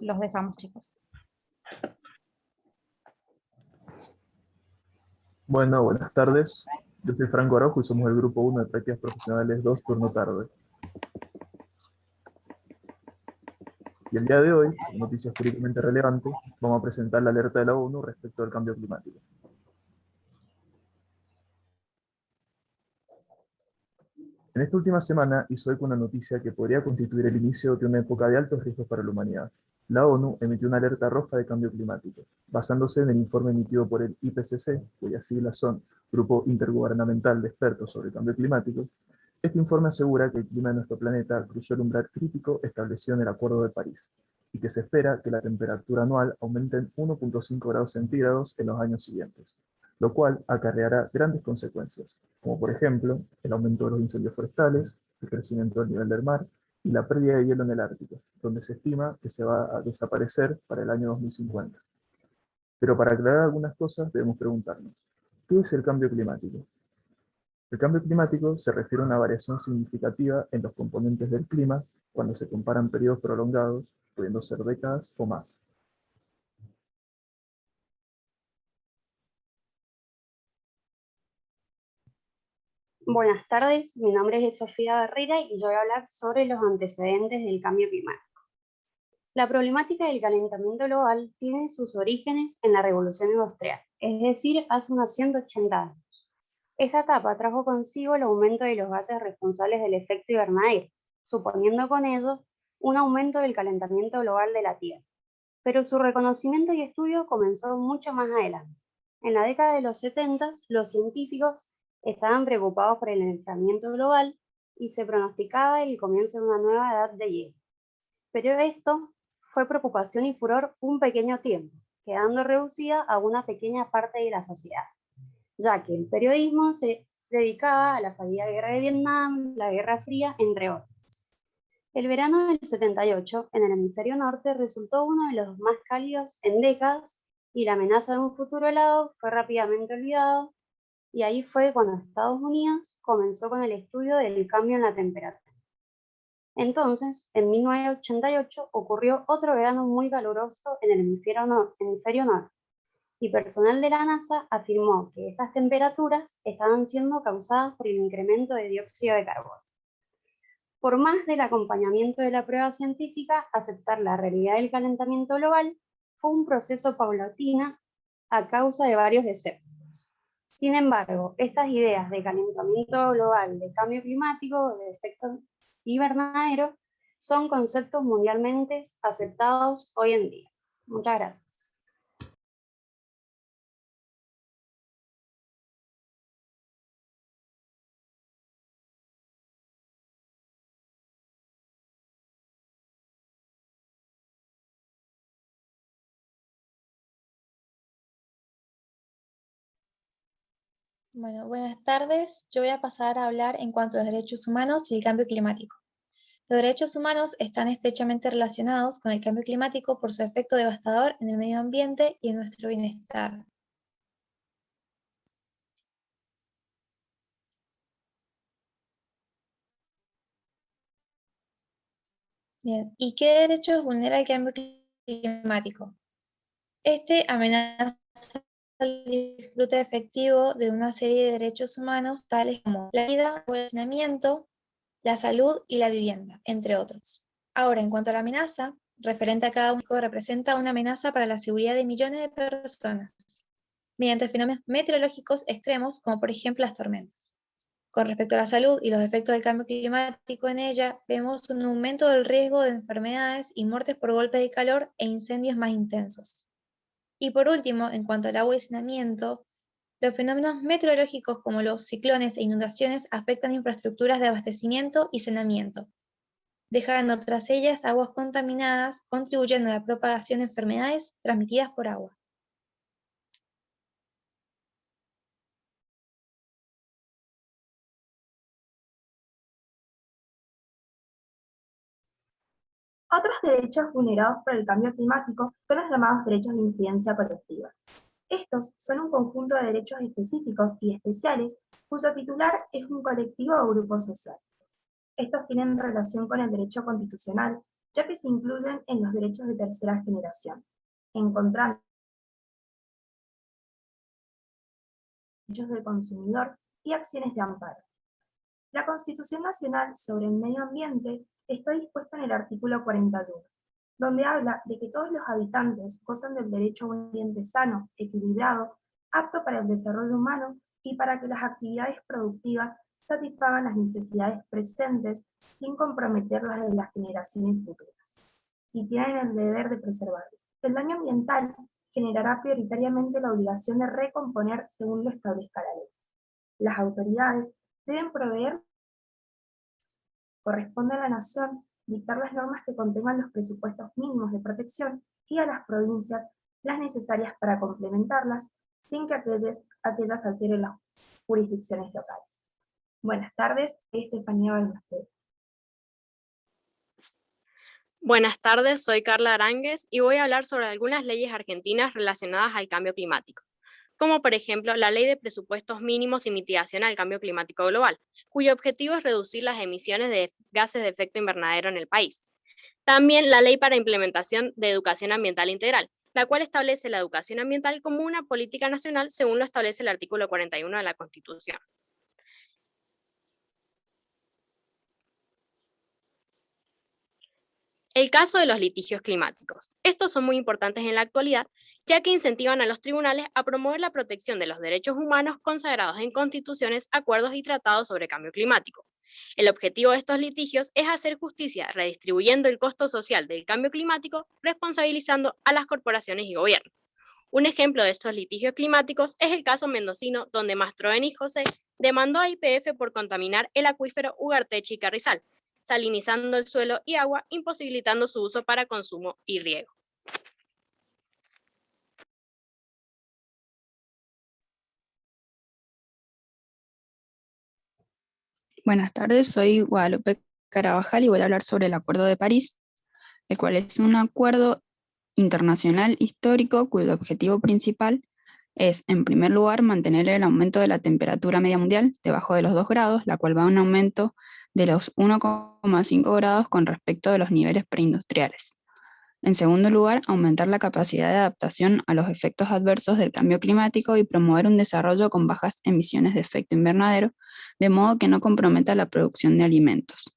Los dejamos, chicos. Bueno, buenas tardes. Yo soy Franco Araujo y somos el grupo 1 de Prácticas Profesionales 2, turno tarde. Y el día de hoy, noticias jurídicamente relevantes, vamos a presentar la alerta de la ONU respecto al cambio climático. En esta última semana hizo eco una noticia que podría constituir el inicio de una época de altos riesgos para la humanidad. La ONU emitió una alerta roja de cambio climático, basándose en el informe emitido por el IPCC, cuyas siglas son Grupo Intergubernamental de Expertos sobre Cambio Climático. Este informe asegura que el clima de nuestro planeta cruzó el umbral crítico establecido en el Acuerdo de París, y que se espera que la temperatura anual aumente en 1,5 grados centígrados en los años siguientes, lo cual acarreará grandes consecuencias, como por ejemplo el aumento de los incendios forestales, el crecimiento del nivel del mar y la pérdida de hielo en el Ártico, donde se estima que se va a desaparecer para el año 2050. Pero para aclarar algunas cosas debemos preguntarnos, ¿qué es el cambio climático? El cambio climático se refiere a una variación significativa en los componentes del clima cuando se comparan periodos prolongados, pudiendo ser décadas o más. Buenas tardes, mi nombre es Sofía Barrera y yo voy a hablar sobre los antecedentes del cambio climático. La problemática del calentamiento global tiene sus orígenes en la Revolución Industrial, es decir, hace unos 180 años. Esta etapa trajo consigo el aumento de los gases responsables del efecto invernadero, suponiendo con ello un aumento del calentamiento global de la Tierra. Pero su reconocimiento y estudio comenzó mucho más adelante. En la década de los 70, los científicos estaban preocupados por el calentamiento global y se pronosticaba el comienzo de una nueva edad de hielo. Pero esto fue preocupación y furor un pequeño tiempo, quedando reducida a una pequeña parte de la sociedad, ya que el periodismo se dedicaba a la fallida guerra de Vietnam, la Guerra Fría, entre otros. El verano del 78 en el hemisferio norte resultó uno de los más cálidos en décadas y la amenaza de un futuro helado fue rápidamente olvidado, y ahí fue cuando Estados Unidos comenzó con el estudio del cambio en la temperatura. Entonces, en 1988 ocurrió otro verano muy caluroso en el hemisferio norte, y personal de la NASA afirmó que estas temperaturas estaban siendo causadas por el incremento de dióxido de carbono. Por más del acompañamiento de la prueba científica, aceptar la realidad del calentamiento global fue un proceso paulatino a causa de varios escépticos. Sin embargo, estas ideas de calentamiento global, de cambio climático, de efecto invernadero, son conceptos mundialmente aceptados hoy en día. Muchas gracias. Bueno, buenas tardes. Yo voy a pasar a hablar en cuanto a los derechos humanos y el cambio climático. Los derechos humanos están estrechamente relacionados con el cambio climático por su efecto devastador en el medio ambiente y en nuestro bienestar. Bien, ¿y qué derechos vulnera el cambio climático? Este amenaza el disfrute efectivo de una serie de derechos humanos tales como la vida, el saneamiento, la salud y la vivienda, entre otros. Ahora, en cuanto a la amenaza, referente a cada uno, representa una amenaza para la seguridad de millones de personas, mediante fenómenos meteorológicos extremos, como por ejemplo las tormentas. Con respecto a la salud y los efectos del cambio climático en ella, vemos un aumento del riesgo de enfermedades y muertes por golpes de calor e incendios más intensos. Y por último, en cuanto al agua y saneamiento, los fenómenos meteorológicos como los ciclones e inundaciones afectan infraestructuras de abastecimiento y saneamiento, dejando tras ellas aguas contaminadas, contribuyendo a la propagación de enfermedades transmitidas por agua. Otros derechos vulnerados por el cambio climático son los llamados derechos de incidencia colectiva. Estos son un conjunto de derechos específicos y especiales cuyo titular es un colectivo o grupo social. Estos tienen relación con el derecho constitucional ya que se incluyen en los derechos de tercera generación, encontrando derechos del consumidor y acciones de amparo. La Constitución Nacional sobre el Medio Ambiente está dispuesta en el artículo 41, donde habla de que todos los habitantes gozan del derecho a un ambiente sano, equilibrado, apto para el desarrollo humano y para que las actividades productivas satisfagan las necesidades presentes sin comprometer las de las generaciones futuras, y tienen el deber de preservarlo. El daño ambiental generará prioritariamente la obligación de recomponer según lo establezca la ley. Las autoridades deben proveer, corresponde a la nación dictar las normas que contengan los presupuestos mínimos de protección y a las provincias las necesarias para complementarlas sin que aquellas alteren las jurisdicciones locales. Buenas tardes, soy Estefanía Balmaceda. Buenas tardes, soy Carla Aránguez y voy a hablar sobre algunas leyes argentinas relacionadas al cambio climático, como por ejemplo la Ley de Presupuestos Mínimos y Mitigación al Cambio Climático Global, cuyo objetivo es reducir las emisiones de gases de efecto invernadero en el país. También la Ley para Implementación de Educación Ambiental Integral, la cual establece la educación ambiental como una política nacional según lo establece el artículo 41 de la Constitución. El caso de los litigios climáticos. Estos son muy importantes en la actualidad, ya que incentivan a los tribunales a promover la protección de los derechos humanos consagrados en constituciones, acuerdos y tratados sobre cambio climático. El objetivo de estos litigios es hacer justicia redistribuyendo el costo social del cambio climático, responsabilizando a las corporaciones y gobiernos. Un ejemplo de estos litigios climáticos es el caso mendocino, donde Mastroeni y José demandó a YPF por contaminar el acuífero Ugarteche y Carrizal, salinizando el suelo y agua, imposibilitando su uso para consumo y riego. Buenas tardes, soy Guadalupe Carabajal y voy a hablar sobre el Acuerdo de París, el cual es un acuerdo internacional histórico cuyo objetivo principal es, en primer lugar, mantener el aumento de la temperatura media mundial debajo de los 2 grados, la cual va a un aumento de los 1,5 grados con respecto de los niveles preindustriales. En segundo lugar, aumentar la capacidad de adaptación a los efectos adversos del cambio climático y promover un desarrollo con bajas emisiones de efecto invernadero, de modo que no comprometa la producción de alimentos.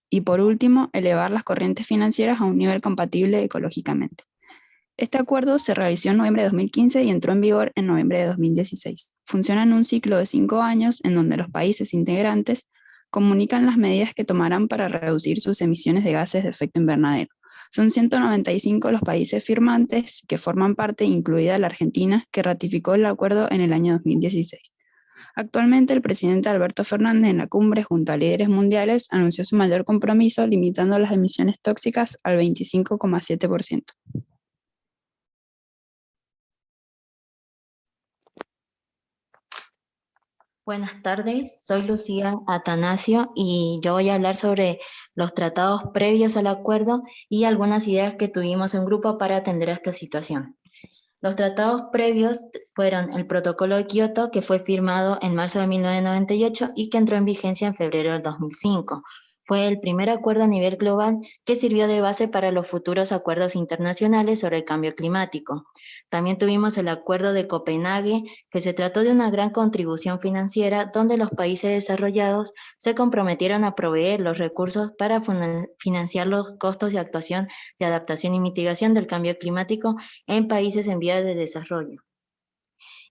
Y por último, elevar las corrientes financieras a un nivel compatible ecológicamente. Este acuerdo se realizó en noviembre de 2015 y entró en vigor en noviembre de 2016. Funciona en un ciclo de 5 años en donde los países integrantes comunican las medidas que tomarán para reducir sus emisiones de gases de efecto invernadero. Son 195 los países firmantes que forman parte, incluida la Argentina, que ratificó el acuerdo en el año 2016. Actualmente, el presidente Alberto Fernández en la cumbre, junto a líderes mundiales, anunció su mayor compromiso, limitando las emisiones tóxicas al 25,7%. Buenas tardes, soy Lucía Atanasio y yo voy a hablar sobre los tratados previos al acuerdo y algunas ideas que tuvimos en grupo para atender a esta situación. Los tratados previos fueron el Protocolo de Kioto, que fue firmado en marzo de 1998 y que entró en vigencia en febrero del 2005. Fue el primer acuerdo a nivel global que sirvió de base para los futuros acuerdos internacionales sobre el cambio climático. También tuvimos el Acuerdo de Copenhague, que se trató de una gran contribución financiera donde los países desarrollados se comprometieron a proveer los recursos para financiar los costos de actuación de adaptación y mitigación del cambio climático en países en vías de desarrollo.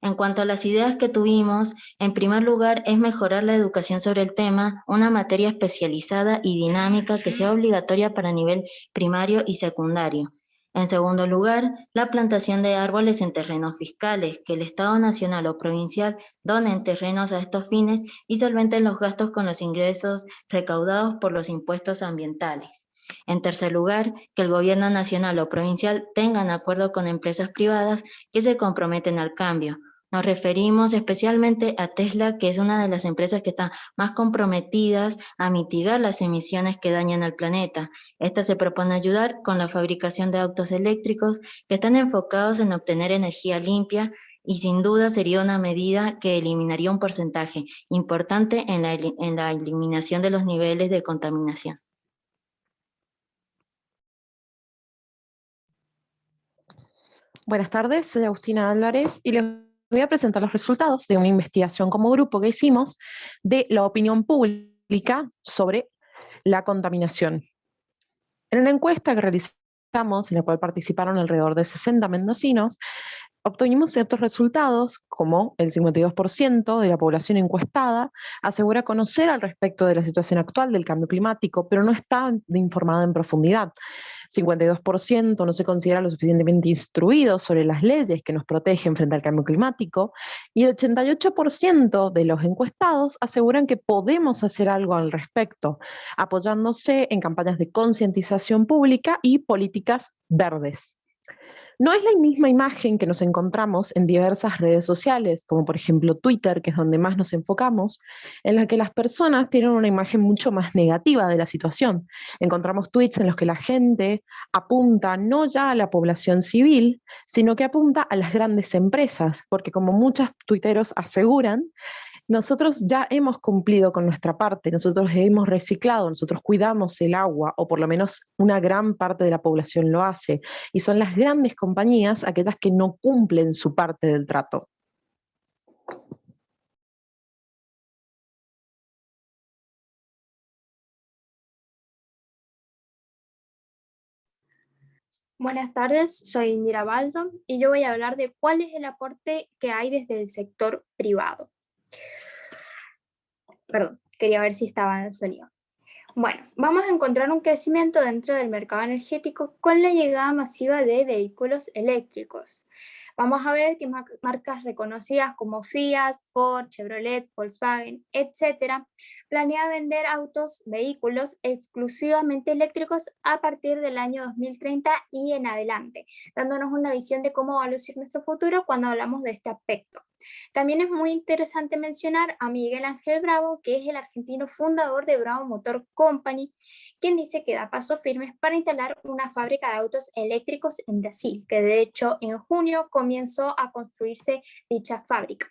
En cuanto a las ideas que tuvimos, en primer lugar es mejorar la educación sobre el tema, una materia especializada y dinámica que sea obligatoria para nivel primario y secundario. En segundo lugar, la plantación de árboles en terrenos fiscales, que el Estado nacional o provincial donen terrenos a estos fines y solventen los gastos con los ingresos recaudados por los impuestos ambientales. En tercer lugar, que el gobierno nacional o provincial tengan acuerdo con empresas privadas que se comprometen al cambio. Nos referimos especialmente a Tesla, que es una de las empresas que están más comprometidas a mitigar las emisiones que dañan al planeta. Esta se propone ayudar con la fabricación de autos eléctricos que están enfocados en obtener energía limpia y sin duda sería una medida que eliminaría un porcentaje importante en la eliminación de los niveles de contaminación. Buenas tardes, soy Agustina Álvarez y les voy a presentar los resultados de una investigación como grupo que hicimos de la opinión pública sobre la contaminación. En una encuesta que realizamos, en la cual participaron alrededor de 60 mendocinos, obtuvimos ciertos resultados, como el 52% de la población encuestada asegura conocer al respecto de la situación actual del cambio climático, pero no está informada en profundidad. 52% no se considera lo suficientemente instruido sobre las leyes que nos protegen frente al cambio climático, y el 88% de los encuestados aseguran que podemos hacer algo al respecto, apoyándose en campañas de concientización pública y políticas verdes. No es la misma imagen que nos encontramos en diversas redes sociales, como por ejemplo Twitter, que es donde más nos enfocamos, en la que las personas tienen una imagen mucho más negativa de la situación. Encontramos tweets en los que la gente apunta no ya a la población civil, sino que apunta a las grandes empresas, porque como muchos tuiteros aseguran, nosotros ya hemos cumplido con nuestra parte, nosotros hemos reciclado, nosotros cuidamos el agua, o por lo menos una gran parte de la población lo hace, y son las grandes compañías aquellas que no cumplen su parte del trato. Buenas tardes, soy Indira Baldon y yo voy a hablar de cuál es el aporte que hay desde el sector privado. Perdón, quería ver si estaba en el sonido. Bueno, vamos a encontrar un crecimiento dentro del mercado energético con la llegada masiva de vehículos eléctricos. Vamos a ver que marcas reconocidas como Fiat, Ford, Chevrolet, Volkswagen, etc., planean vender vehículos exclusivamente eléctricos a partir del año 2030 y en adelante, dándonos una visión de cómo va a lucir nuestro futuro cuando hablamos de este aspecto. También es muy interesante mencionar a Miguel Ángel Bravo, que es el argentino fundador de Bravo Motor Company, quien dice que da pasos firmes para instalar una fábrica de autos eléctricos en Brasil, que de hecho en junio comenzó a construirse dicha fábrica.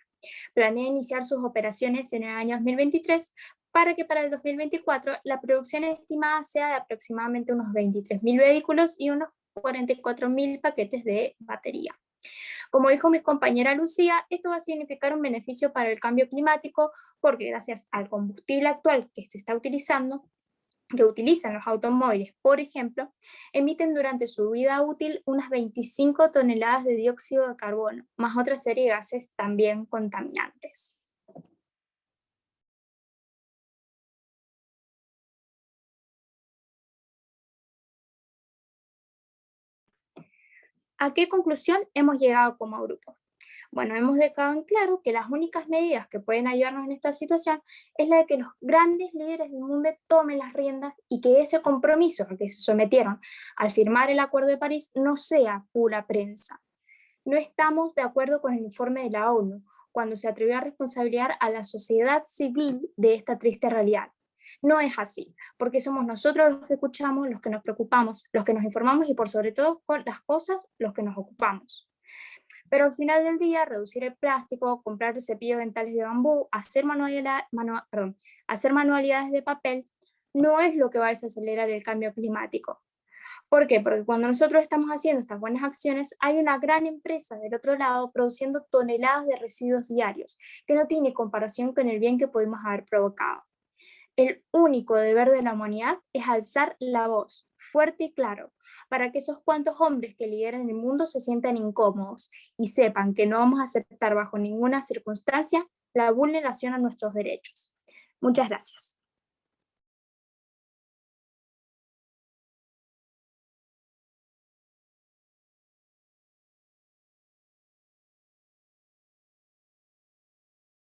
Planea iniciar sus operaciones en el año 2023 para que para el 2024 la producción estimada sea de aproximadamente unos 23.000 vehículos y unos 44.000 paquetes de batería. Como dijo mi compañera Lucía, esto va a significar un beneficio para el cambio climático porque gracias al combustible actual que se está utilizando, que utilizan los automóviles, por ejemplo, emiten durante su vida útil unas 25 toneladas de dióxido de carbono, más otra serie de gases también contaminantes. ¿A qué conclusión hemos llegado como grupo? Bueno, hemos dejado en claro que las únicas medidas que pueden ayudarnos en esta situación es la de que los grandes líderes del mundo tomen las riendas y que ese compromiso al que se sometieron al firmar el Acuerdo de París no sea pura prensa. No estamos de acuerdo con el informe de la ONU, cuando se atrevió a responsabilizar a la sociedad civil de esta triste realidad. No es así, porque somos nosotros los que escuchamos, los que nos preocupamos, los que nos informamos y por sobre todo con las cosas los que nos ocupamos. Pero al final del día, reducir el plástico, comprar cepillos dentales de bambú, hacer manualidades de papel, no es lo que va a desacelerar el cambio climático. ¿Por qué? Porque cuando nosotros estamos haciendo estas buenas acciones, hay una gran empresa del otro lado produciendo toneladas de residuos diarios, que no tiene comparación con el bien que podemos haber provocado. El único deber de la humanidad es alzar la voz, fuerte y claro, para que esos cuantos hombres que lideran el mundo se sientan incómodos y sepan que no vamos a aceptar bajo ninguna circunstancia la vulneración a nuestros derechos. Muchas gracias.